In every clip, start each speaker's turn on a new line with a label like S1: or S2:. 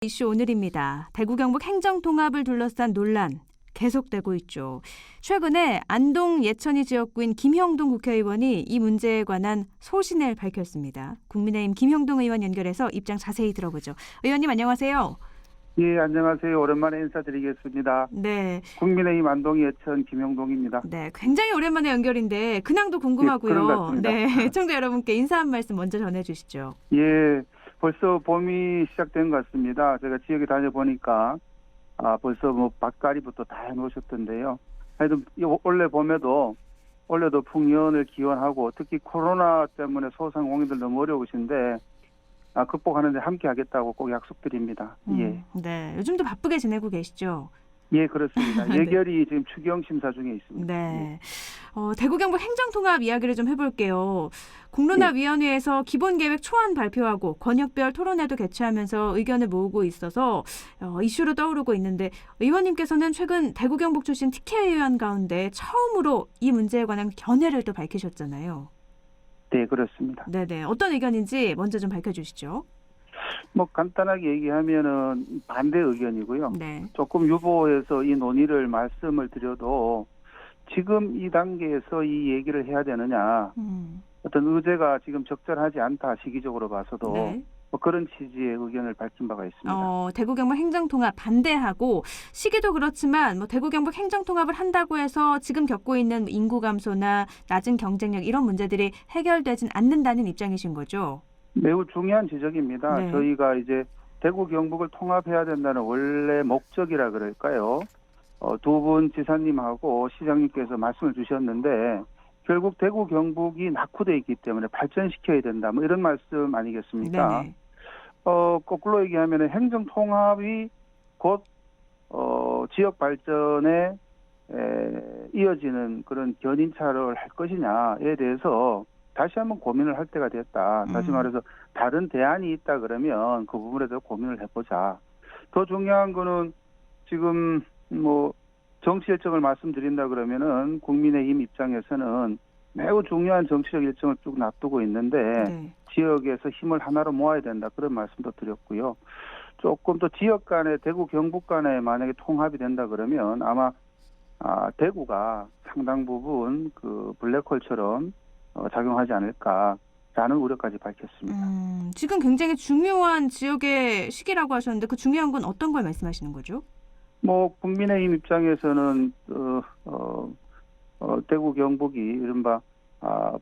S1: 이슈 오늘입니다. 대구 경북 행정통합을 둘러싼 논란 계속되고 있죠. 최근에 안동 예천이 지역구인 김형동 국회의원이 이 문제에 관한 소신을 밝혔습니다. 국민의힘 김형동 의원 연결해서 입장 자세히 들어보죠. 의원님 안녕하세요.
S2: 예, 안녕하세요. 오랜만에 인사드리겠습니다.
S1: 네.
S2: 국민의힘 안동 예천 김용동입니다.
S1: 네, 굉장히 오랜만에 연결인데 근황도 궁금하고요.
S2: 예, 그런 것 같습니다.
S1: 네, 시청자 여러분께 인사 한 말씀 먼저 전해주시죠.
S2: 예, 벌써 봄이 시작된 것 같습니다. 제가 지역에 다녀보니까 벌써 뭐 밭갈이부터 다 해놓으셨던데요. 하여튼 올해 봄에도 올해도 풍년을 기원하고 특히 코로나 때문에 소상공인들 너무 어려우신데 극복하는 데 함께 하겠다고 꼭 약속드립니다. 예.
S1: 네, 요즘도 바쁘게 지내고 계시죠?
S2: 예, 그렇습니다.
S1: 네.
S2: 예결이 지금 추경 심사 중에 있습니다.
S1: 네. 대구 경북 행정통합 이야기를 좀 해볼게요. 공론화위원회에서 기본계획 초안 발표하고 권역별 토론회도 개최하면서 의견을 모으고 있어서 이슈로 떠오르고 있는데 의원님께서는 최근 대구 경북 출신 TK 의원 가운데 처음으로 이 문제에 관한 견해를 또 밝히셨잖아요.
S2: 네, 그렇습니다.
S1: 네네. 어떤 의견인지 먼저 좀 밝혀주시죠.
S2: 뭐 간단하게 얘기하면은 반대 의견이고요.
S1: 네.
S2: 조금 유보해서 이 논의를 말씀을 드려도 지금 이 단계에서 이 얘기를 해야 되느냐 어떤 의제가 지금 적절하지 않다 시기적으로 봐서도
S1: 네.
S2: 뭐 그런 취지의 의견을 밝힌 바가 있습니다.
S1: 대구 경북 행정통합 반대하고 시기도 그렇지만 뭐 대구 경북 행정통합을 한다고 해서 지금 겪고 있는 인구 감소나 낮은 경쟁력 이런 문제들이 해결되진 않는다는 입장이신 거죠?
S2: 매우 중요한 지적입니다.
S1: 네.
S2: 저희가 이제 대구 경북을 통합해야 된다는 원래 목적이라 그럴까요? 두 분 지사님하고 시장님께서 말씀을 주셨는데 결국 대구 경북이 낙후돼 있기 때문에 발전시켜야 된다. 뭐 이런 말씀 아니겠습니까?
S1: 네네.
S2: 거꾸로 얘기하면 행정 통합이 곧 지역 발전에 이어지는 그런 견인차를 할 것이냐에 대해서 다시 한번 고민을 할 때가 됐다. 다시 말해서 다른 대안이 있다 그러면 그 부분에 대해서 고민을 해보자. 더 중요한 거는 지금 뭐 정치 일정을 말씀드린다 그러면은 국민의힘 입장에서는 매우 중요한 정치적 일정을 쭉 놔두고 있는데
S1: 네.
S2: 지역에서 힘을 하나로 모아야 된다. 그런 말씀도 드렸고요. 조금 더 지역 간에 대구 경북 간에 만약에 통합이 된다 그러면 아마 대구가 상당 부분 그 블랙홀처럼 작용하지 않을까라는 우려까지 밝혔습니다.
S1: 지금 굉장히 중요한 지역의 시기라고 하셨는데 그 중요한 건 어떤 걸 말씀하시는 거죠?
S2: 뭐 국민의힘 입장에서는 대구 경북이 이른바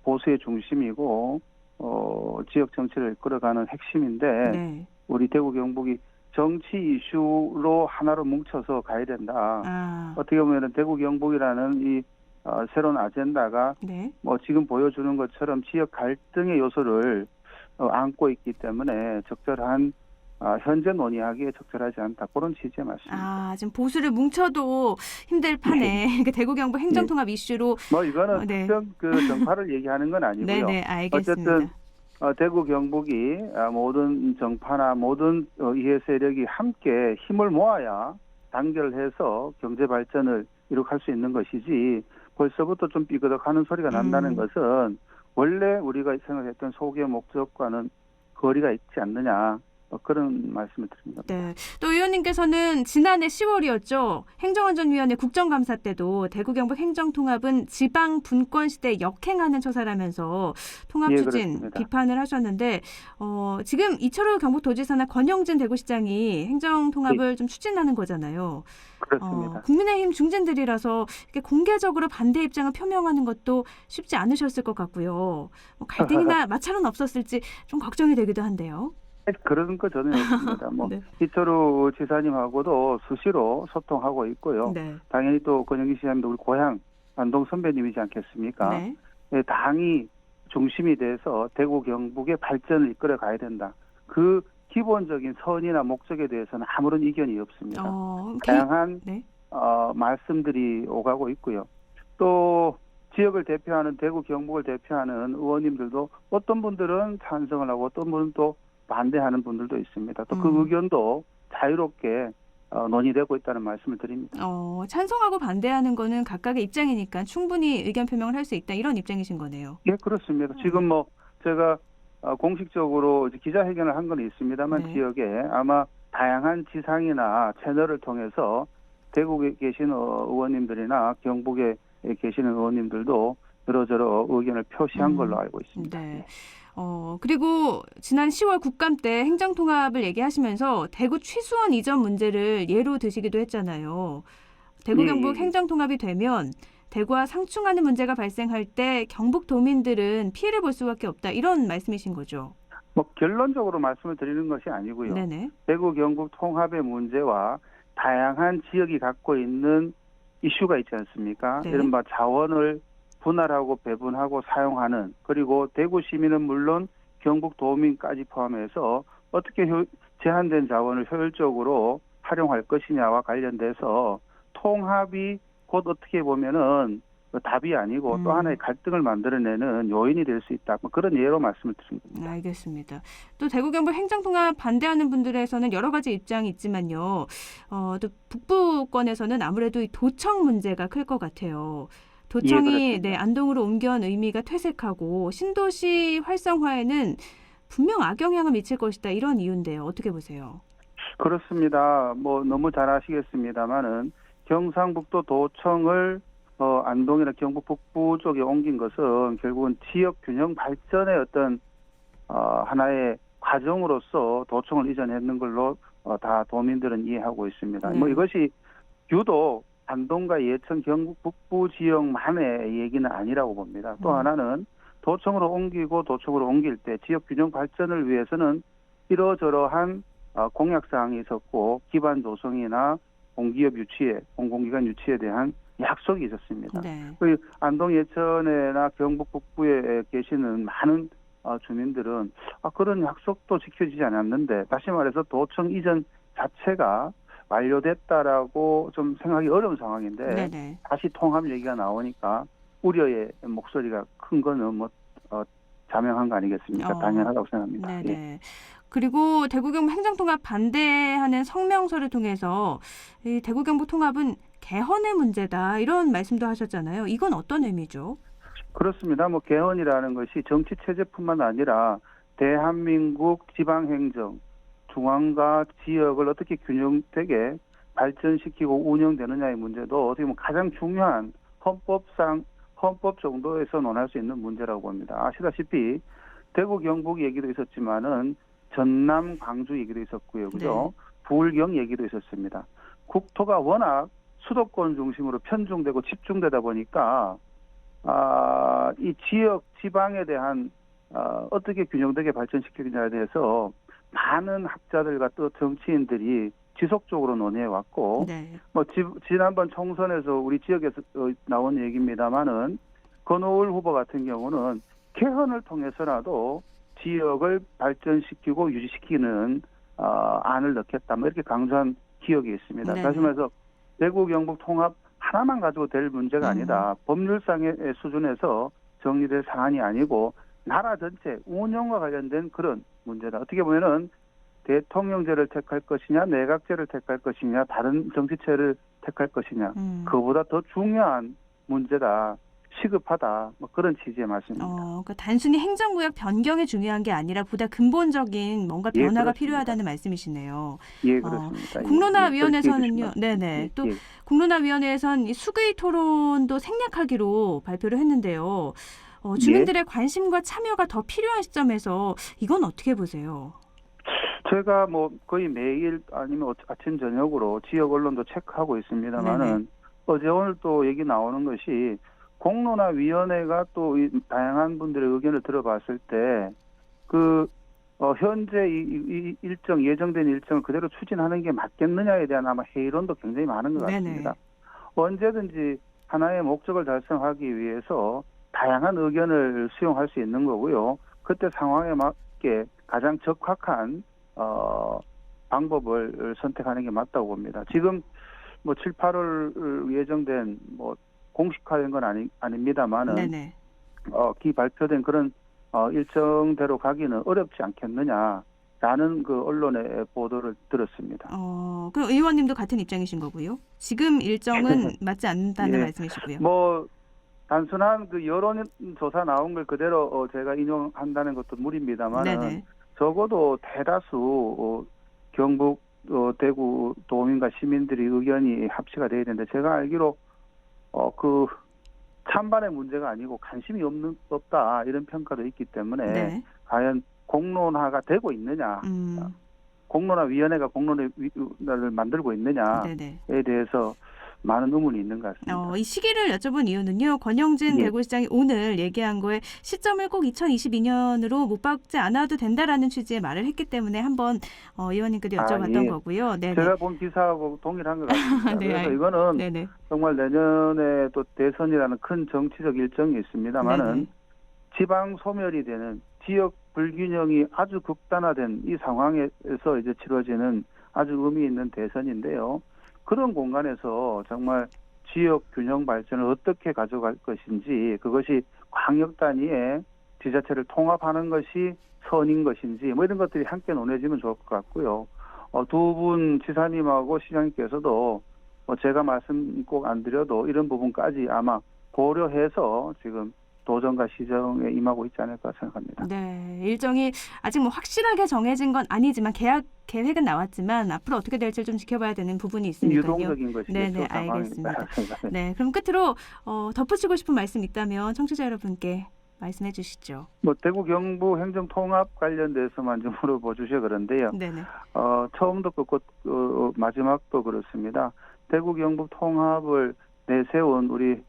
S2: 보수의 중심이고 지역 정치를 이끌어가는 핵심인데
S1: 네.
S2: 우리 대구 경북이 정치 이슈로 하나로 뭉쳐서 가야 된다. 어떻게 보면 대구 경북이라는 이 새로운 아젠다가
S1: 네.
S2: 뭐 지금 보여주는 것처럼 지역 갈등의 요소를 안고 있기 때문에 적절한 현재 논의하기에 적절하지 않다. 그런 취지의 말씀입니다.
S1: 지금 보수를 뭉쳐도 힘들 판에 대구 경북 행정통합 이슈로
S2: 뭐 이거는
S1: 네.
S2: 특정 그 정파를 얘기하는 건 아니고요.
S1: 네네, 알겠습니다.
S2: 어쨌든 대구 경북이 모든 정파나 모든 이해 세력이 함께 힘을 모아야 단결해서 경제 발전을 이룩할 수 있는 것이지 벌써부터 좀 삐그덕하는 소리가 난다는 것은 원래 우리가 생각했던 소기의 목적과는 거리가 있지 않느냐. 그런 말씀을 드립니다.
S1: 네. 또 의원님께서는 지난해 10월이었죠. 행정안전위원회 국정감사 때도 대구 경북 행정통합은 지방 분권 시대에 역행하는 처사라면서 통합
S2: 예,
S1: 추진
S2: 그렇습니다.
S1: 비판을 하셨는데 지금 이철우 경북도지사나 권영진 대구시장이 행정통합을 좀 추진하는 거잖아요.
S2: 그렇습니다.
S1: 국민의힘 중진들이라서 이렇게 공개적으로 반대 입장을 표명하는 것도 쉽지 않으셨을 것 같고요. 갈등이나 마찰은 없었을지 좀 걱정이 되기도 한데요.
S2: 그런 거 전혀 없습니다. 뭐
S1: 네.
S2: 이철우 지사님하고도 수시로 소통하고 있고요.
S1: 네.
S2: 당연히 또 권영기 시장님도 우리 고향 안동 선배님이지 않겠습니까?
S1: 네.
S2: 네, 당이 중심이 돼서 대구 경북의 발전을 이끌어 가야 된다. 그 기본적인 선이나 목적에 대해서는 아무런 이견이 없습니다. 다양한
S1: 네.
S2: 말씀들이 오가고 있고요. 또 지역을 대표하는 대구 경북을 대표하는 의원님들도 어떤 분들은 찬성을 하고 어떤 분은 또 반대하는 분들도 있습니다. 또 그 의견도 자유롭게 논의되고 있다는 말씀을 드립니다.
S1: 찬성하고 반대하는 거는 각각의 입장이니까 충분히 의견 표명을 할 수 있다 이런 입장이신 거네요.
S2: 예, 그렇습니다. 지금 뭐 제가 공식적으로 기자회견을 한 건 있습니다만
S1: 네.
S2: 지역에 아마 다양한 지상이나 채널을 통해서 대구에 계신 의원님들이나 경북에 계시는 의원님들도 여러저러 의견을 표시한 걸로 알고 있습니다.
S1: 네. 그리고 지난 10월 국감 때 행정통합을 얘기하시면서 대구 취수원 이전 문제를 예로 드시기도 했잖아요. 대구 경북 행정통합이 되면 대구와 상충하는 문제가 발생할 때 경북 도민들은 피해를 볼 수밖에 없다. 이런 말씀이신 거죠?
S2: 뭐 결론적으로 말씀을 드리는 것이 아니고요.
S1: 네네.
S2: 대구 경북 통합의 문제와 다양한 지역이 갖고 있는 이슈가 있지 않습니까?
S1: 네.
S2: 이른바 자원을 분할하고 배분하고 사용하는, 그리고 대구 시민은 물론 경북 도민까지 포함해서 어떻게 제한된 자원을 효율적으로 활용할 것이냐와 관련돼서 통합이 곧 어떻게 보면은 답이 아니고 또 하나의 갈등을 만들어내는 요인이 될 수 있다. 뭐 그런 예로 말씀을 드린 겁니다.
S1: 알겠습니다. 또 대구 경북 행정통합 반대하는 분들에서는 여러 가지 입장이 있지만요. 또 북부권에서는 아무래도 이 도청 문제가 클 것 같아요. 도청이 안동으로 옮겨온 의미가 퇴색하고 신도시 활성화에는 분명 악영향을 미칠 것이다. 이런 이유인데요. 어떻게 보세요?
S2: 그렇습니다. 뭐 너무 잘 아시겠습니다만은 경상북도 도청을 안동이나 경북 북부 쪽에 옮긴 것은 결국은 지역 균형 발전의 어떤 하나의 과정으로서 도청을 이전했는 걸로 다 도민들은 이해하고 있습니다. 뭐 이것이 유독 안동과 예천, 경북 북부 지역만의 얘기는 아니라고 봅니다. 또 하나는 도청으로 옮기고 도청으로 옮길 때 지역 균형 발전을 위해서는 이러저러한 공약사항이 있었고 기반 조성이나 공기업 유치에, 공공기관 유치에 대한 약속이 있었습니다.
S1: 네.
S2: 안동 예천에나 경북 북부에 계시는 많은 주민들은 그런 약속도 지켜지지 않았는데, 다시 말해서 도청 이전 자체가 완료됐다라고 좀 생각이 어려운 상황인데
S1: 네네.
S2: 다시 통합 얘기가 나오니까 우려의 목소리가 큰 거는 자명한 거 아니겠습니까? 당연하다고 생각합니다.
S1: 네네.
S2: 예.
S1: 그리고 대구 경북 행정통합 반대하는 성명서를 통해서 이 대구 경북 통합은 개헌의 문제다. 이런 말씀도 하셨잖아요. 이건 어떤 의미죠?
S2: 그렇습니다. 뭐 개헌이라는 것이 정치 체제뿐만 아니라 대한민국 지방행정, 중앙과 지역을 어떻게 균형되게 발전시키고 운영되느냐의 문제도 어떻게 보면 가장 중요한 헌법 정도에서 논할 수 있는 문제라고 봅니다. 아시다시피 대구 경북 얘기도 있었지만은 전남 광주 얘기도 있었고요. 그죠?
S1: 네.
S2: 부울경 얘기도 있었습니다. 국토가 워낙 수도권 중심으로 편중되고 집중되다 보니까 이 지역 지방에 대한 어떻게 균형되게 발전시키느냐에 대해서 많은 학자들과 또 정치인들이 지속적으로 논의해 왔고,
S1: 네.
S2: 뭐 지난번 총선에서 우리 지역에서 나온 얘기입니다만은 권오을 후보 같은 경우는 개헌을 통해서라도 지역을 발전시키고 유지시키는 안을 넣겠다. 뭐 이렇게 강조한 기억이 있습니다.
S1: 네네.
S2: 다시 말해서 대구 경북 통합 하나만 가지고 될 문제가 아니다. 법률상의 수준에서 정리될 사안이 아니고 나라 전체 운영과 관련된 그런 문제다. 어떻게 보면은 대통령제를 택할 것이냐, 내각제를 택할 것이냐, 다른 정치체를 택할 것이냐, 그보다 더 중요한 문제다. 시급하다. 뭐 그런 취지의 말씀입니다.
S1: 그러니까 단순히 행정구역 변경이 중요한 게 아니라 보다 근본적인 뭔가 변화가 필요하다는 말씀이시네요.
S2: 예, 그렇습니다.
S1: 공론화위원회에서는요. 네네. 또 공론화위원회에선 이 수의 토론도 생략하기로 발표를 했는데요. 주민들의 관심과 참여가 더 필요한 시점에서 이건 어떻게 보세요?
S2: 제가 뭐 거의 매일 아니면 아침 저녁으로 지역 언론도 체크하고 있습니다만은 어제 오늘 또 얘기 나오는 것이 공론화위원회가 또 다양한 분들의 의견을 들어봤을 때 현재 이 일정 예정된 일정을 그대로 추진하는 게 맞겠느냐에 대한 아마 회의론도 굉장히 많은 것 같습니다. 언제든지 하나의 목적을 달성하기 위해서 다양한 의견을 수용할 수 있는 거고요. 그때 상황에 맞게 가장 적합한 방법을 선택하는 게 맞다고 봅니다. 지금 뭐 7, 8월 예정된 뭐 공식화된 건 아닙니다만은 기 발표된 그런 일정대로 가기는 어렵지 않겠느냐라는 그 언론의 보도를 들었습니다.
S1: 그럼 의원님도 같은 입장이신 거고요. 지금 일정은 맞지 않는다는 말씀이시고요.
S2: 뭐 단순한 그 여론조사 나온 걸 그대로 제가 인용한다는 것도 무리입니다만은 적어도 대다수 경북 대구 도민과 시민들이 의견이 합치가 돼야 되는데 제가 알기로 그 찬반의 문제가 아니고 관심이 없다 이런 평가도 있기 때문에
S1: 네.
S2: 과연 공론화가 되고 있느냐, 공론화위원회가 공론화를 만들고 있느냐에
S1: 네네.
S2: 대해서 많은 의문이 있는 것 같습니다.
S1: 이 시기를 여쭤본 이유는요. 권영진
S2: 예.
S1: 대구시장이 오늘 얘기한 거에 시점을 꼭 2022년으로 못 박지 않아도 된다라는 취지의 말을 했기 때문에 한번 의원님께도 여쭤봤던
S2: 예.
S1: 거고요. 네네.
S2: 제가 본 기사하고 동일한 것 같습니다.
S1: 네,
S2: 그래서 이거는
S1: 네네.
S2: 정말 내년에 또 대선이라는 큰 정치적 일정이 있습니다만은
S1: 네네.
S2: 지방 소멸이 되는 지역 불균형이 아주 극단화된 이 상황에서 이제 치러지는 아주 의미 있는 대선인데요. 그런 공간에서 정말 지역 균형 발전을 어떻게 가져갈 것인지, 그것이 광역 단위의 지자체를 통합하는 것이 선인 것인지 뭐 이런 것들이 함께 논해지면 좋을 것 같고요. 두 분 지사님하고 시장님께서도 제가 말씀 꼭 안 드려도 이런 부분까지 아마 고려해서 지금 도전과 시정에 임하고 있지 않을까 생각합니다.
S1: 네, 일정이 아직 뭐 확실하게 정해진 건 아니지만 계획은 나왔지만 앞으로 어떻게 될지 좀 지켜봐야 되는 부분이 있으니까요.
S2: 유동적인 것이겠죠.
S1: 네네,
S2: 상황에
S1: 알겠습니다.
S2: 따라서.
S1: 네, 그럼 끝으로 덧붙이고 싶은 말씀 있다면 청취자 여러분께 말씀해 주시죠.
S2: 대구 경북 행정 통합 관련돼서만 좀 물어봐 주셔 그런데요.
S1: 네네.
S2: 처음도 그렇고 마지막도 그렇습니다. 대구 경북 통합을 내세운 우리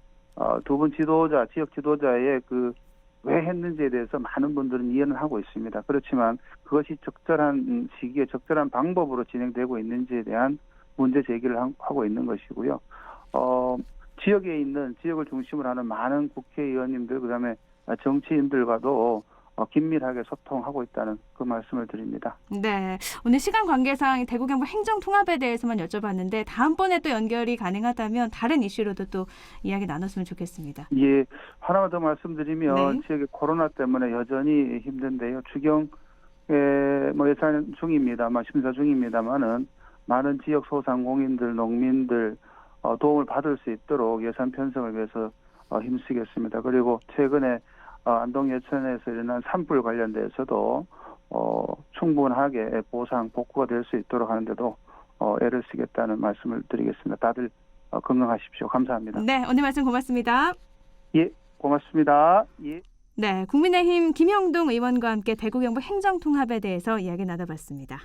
S2: 두 분 지도자, 지역 지도자의 왜 했는지에 대해서 많은 분들은 이해는 하고 있습니다. 그렇지만 그것이 적절한 시기에 적절한 방법으로 진행되고 있는지에 대한 문제 제기를 하고 있는 것이고요. 지역에 있는 지역을 중심으로 하는 많은 국회의원님들 그다음에 정치인들과도 긴밀하게 소통하고 있다는 그 말씀을 드립니다.
S1: 네, 오늘 시간 관계상 대구 경북 행정 통합에 대해서만 여쭤봤는데 다음번에 또 연결이 가능하다면 다른 이슈로도 또 이야기 나눴으면 좋겠습니다.
S2: 예, 하나만 더 말씀드리면
S1: 네.
S2: 지역의 코로나 때문에 여전히 힘든데요. 추경에 예산 중입니다만 심사 중입니다만은 많은 지역 소상공인들, 농민들 도움을 받을 수 있도록 예산 편성을 위해서 힘쓰겠습니다. 그리고 최근에 안동 예천에서 일어난 산불 관련돼서도 충분하게 보상, 복구가 될 수 있도록 하는데도 애를 쓰겠다는 말씀을 드리겠습니다. 다들 건강하십시오. 감사합니다.
S1: 네, 오늘 말씀 고맙습니다.
S2: 예, 고맙습니다. 예.
S1: 네, 국민의힘 김형동 의원과 함께 대구 경북 행정 통합에 대해서 이야기 나눠봤습니다.